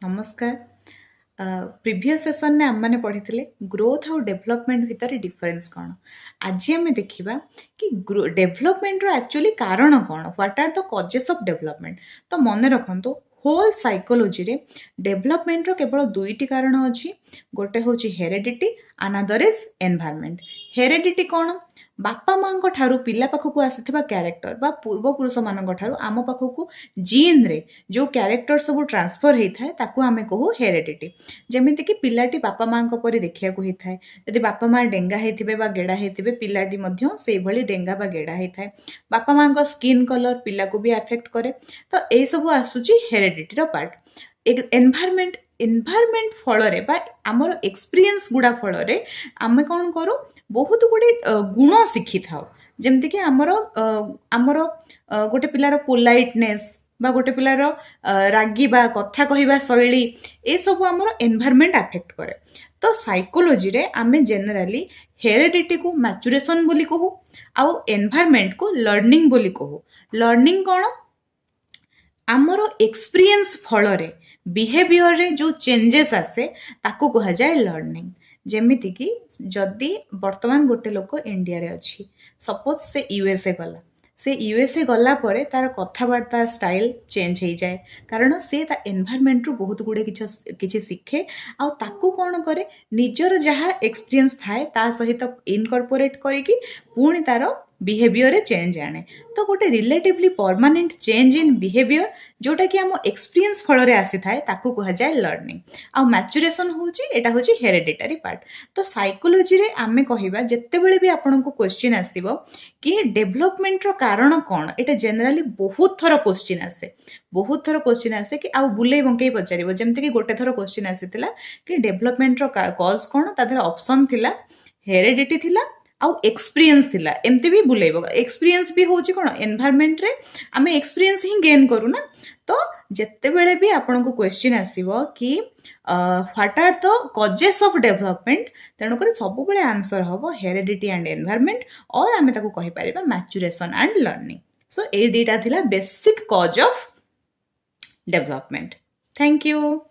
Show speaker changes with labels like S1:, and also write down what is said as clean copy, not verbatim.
S1: नमस्कार। Previous session ने आम पढ़ी ग्रोथ आउ डेवलपमेंट भितर डिफरेन्स कौन। आज आम देखा कि डेवलपमेंट एक्चुअली कारण कौन, what are the causes of development. तो मन रखु होल साइकोलॉजी रे डेवलपमेंट रो केवल दुईटी कारण अच्छी। गोटे हूँ heredity, another is environment. Heredity कौन, बापा माँ ठारू पिला पाखक आसीथिबा कैरेक्टर बा पूर्वपुरुष मान ठारू आम पाखक जीन रे जो कैरेक्टर सब ट्रांसफर होता है ताकू आमे कहू हेरेडिटी। जेमिति कि पिलाटी बापा माँ परी देखिया होता है। यदि बापा माँ डेंगा होते बा गेड़ा होते पिलाटी मध्य से भली डेंगा बा गेड़ा होता है। बापा माँ का स्किन कलर पिला को भी अफेक्ट करे। तो यही सब आसूची हेरेडिटी रो पार्ट। एनवायरनमेंट फल आमर एक्सपीरियंस गुड़ा फल आम कौन करूँ बहुत गुड़े गुण शिखी था। जमती कि आमर गोटे पिलार पोलाइटनेस बा गोटे पिलार रागिबा कथा कहवा शैली ए सब आमर एनवायरनमेंट अफेक्ट करे। तो साइकोलॉजी रे आमे जनरली हेरेडिटी को मैचुरेशन बोली कहू आउ एनवायरनमेंट को लर्निंग बोली कहू। लर्निंग कौन, आमर एक्सपीरियंस फल बिहेवियर रे जो चेंजेस आसे ताको कहा जाए लर्निंग। जेमिति कि जदि वर्तमान गोटे लोक इंडिया रे अच्छी, सपोज से यूएसए गला, से यूएसए गला परे तार कथबार्ता स्टाइल चेंज हो जाए कारण से ता एनवायरनमेंट रू बहुत गुड़े किछि शिखे आउ ताकू कौन करे निजर जहाँ एक्सपीरियंस थाए ता सहित इनकॉर्पोरेट करिकी पुणी तार बिहेवियर चेंज आने। तो गोटे relatively permanent change in behaviour जोटा कि आम एक्सपीरियंस फल आसी थाए ताकू कहा जाए लर्निंग। आउ मैचुरेशन होची एटा होची हेरेडिटरी पार्ट। तो साइकोलॉजी रे आमे कहिबा जेतेबेले भी आपनको क्वेश्चन आसीबो कि डेवलपमेंट रो कारण कौन, एटा जनरली बहुत थर क्वेश्चन आसे कि आउ बुले बंकई पचारिबो। जेमति कि गोटे थर क्वेश्चन आसीतिला कि डेवलपमेंट रो कॉज कौन, ता देहर ऑप्शन थिला हेरेडिटी थिला आउ एक्सपीरियंस थिला। एमती भी बुलेइबो। एक्सपीरियंस भी होची कोन एनवायरनमेंट रे आमे एक्सपीरियंस ही गेन करू ना। तो जत्ते बेले भी आपनको क्वेश्चन आसीबो कि what are the causes of development, तेणु कर सब बेले आंसर हबो हेरेडिटी एंड एनवायरनमेंट और आमे ताको कहि परिबा मैचुरेशन एंड लर्निंग। सो ए दीटा थिला basic cause of development. Thank you.